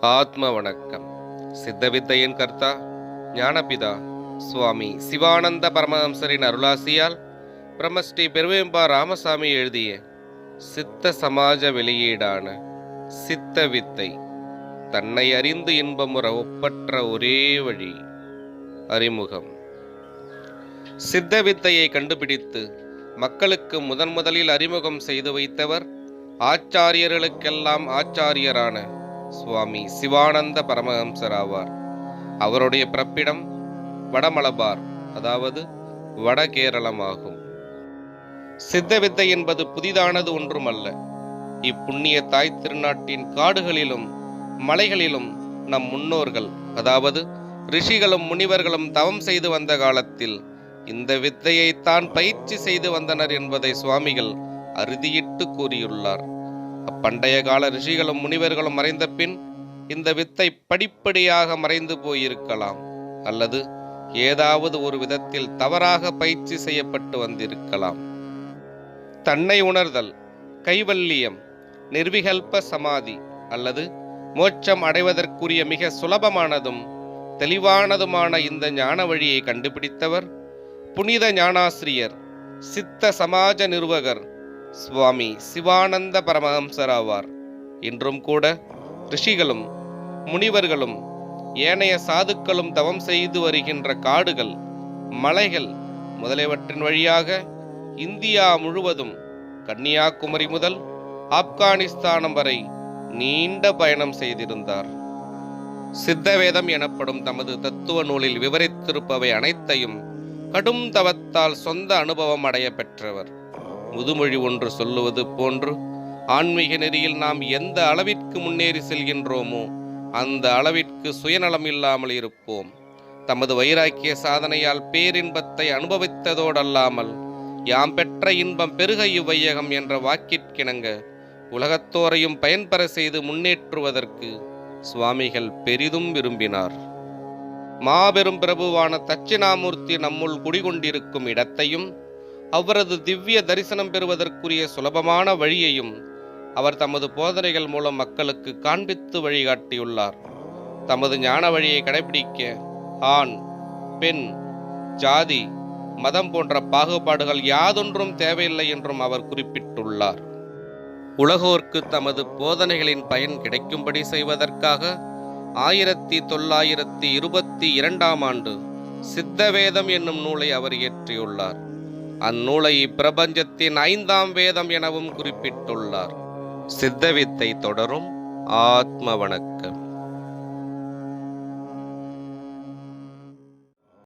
ஆத்ம வணக்கம். சித்தவித்தையின் கர்த்தா ஞானபிதா சுவாமி சிவானந்த பரமஹம்சரின் அருளாசியால் பிரம்மஸ்ரீ பெருவேம்பா ராமசாமி எழுதிய சித்த சமாஜ வெளியீடான சித்த வித்தை, தன்னை அறிந்து இன்பமுற ஒப்பற்ற ஒரே வழி. அறிமுகம். சித்த வித்தையை கண்டுபிடித்து மக்களுக்கு முதலில் அறிமுகம் செய்து வைத்தவர் ஆச்சாரியர்களுக்கெல்லாம் ஆச்சாரியரான சுவாமி சிவானந்த பரமஹம்சர் ஆவார். அவருடைய பிறப்பிடம் வடமலபார், அதாவது வட கேரளம் ஆகும். சித்த வித்தை என்பது புதிதானது ஒன்றுமல்ல. இப்புண்ணிய தாய் திருநாட்டின் காடுகளிலும் மலைகளிலும் நம் முன்னோர்கள், அதாவது ரிஷிகளும் முனிவர்களும் தவம் செய்து வந்த காலத்தில் இந்த வித்தையைத்தான் பயிற்சி செய்து வந்தனர் என்பதை சுவாமிகள் அறுதியிட்டு கூறியுள்ளார். அப்பண்டைய கால ரிஷிகளும் முனிவர்களும் மறைந்த பின் இந்த வித்தை படிப்படியாக மறைந்து போயிருக்கலாம், அல்லது ஏதாவது ஒரு விதத்தில் தவறாக பயிற்சி செய்யப்பட்டு வந்திருக்கலாம். தன்னை உணர்தல், கைவல்லியம், நிர்விகல்ப சமாதி அல்லது மோட்சம் அடைவதற்குரிய மிக சுலபமானதும் தெளிவானதுமான இந்த ஞான வழியை கண்டுபிடித்தவர் புனித ஞானாசிரியர், சித்த சமாஜ நிறுவகர் சுவாமி சிவானந்த பரமஹம்சர் ஆவார். இன்றும் கூட ரிஷிகளும் முனிவர்களும் ஏனைய சாதுக்களும் தவம் செய்து வருகின்ற காடுகள், மலைகள் முதலியவற்றின் வழியாக இந்தியா முழுவதும் கன்னியாகுமரி முதல் ஆப்கானிஸ்தானம் வரை நீண்ட பயணம் செய்திருந்தார். சித்தவேதம் எனப்படும் தமது தத்துவ நூலில் விவரித்திருப்பவை அனைத்தையும் கடும் தவத்தால் சொந்த அனுபவம் அடைய பெற்றவர். முதுமொழி ஒன்று சொல்லுவது போன்று, ஆன்மீக நெறியில் நாம் எந்த அளவிற்கு முன்னேறி செல்கின்றோமோ அந்த அளவிற்கு சுயநலம் இல்லாமல் இருப்போம். தமது வைராக்கிய சாதனையால் பேரின்பத்தை அனுபவித்ததோடல்லாமல் யாம் பெற்ற இன்பம் பெருக இவ்வையகம் என்ற வாக்கிற்கிணங்க உலகத்தோரையும் பயன்பெற செய்து முன்னேற்றுவதற்கு சுவாமிகள் பெரிதும் விரும்பினார். மாபெரும் பிரபுவான தட்சிணாமூர்த்தி நம்முள் குடிகொண்டிருக்கும் இடத்தையும் அவரது திவ்ய தரிசனம் பெறுவதற்குரிய சுலபமான வழியையும் அவர் தமது போதனைகள் மூலம் மக்களுக்கு காண்பித்து வழிகாட்டியுள்ளார். தமது ஞான வழியை கடைபிடிக்க ஆண், பெண், ஜாதி, மதம் போன்ற பாகுபாடுகள் யாதொன்றும் தேவையில்லை என்றும் அவர் குறிப்பிட்டுள்ளார். உலகோர்க்கு தமது போதனைகளின் பயன் கிடைக்கும்படி செய்வதற்காக 1922 ஆண்டு சித்தவேதம் என்னும் நூலை அவர் இயற்றியுள்ளார். அந்நூலை இப்பிரபஞ்சத்தின் 5ஆம் வேதம் எனவும் குறிப்பிட்டுள்ளார். சித்தவித்தை தொடரும். ஆத்ம வணக்கம்.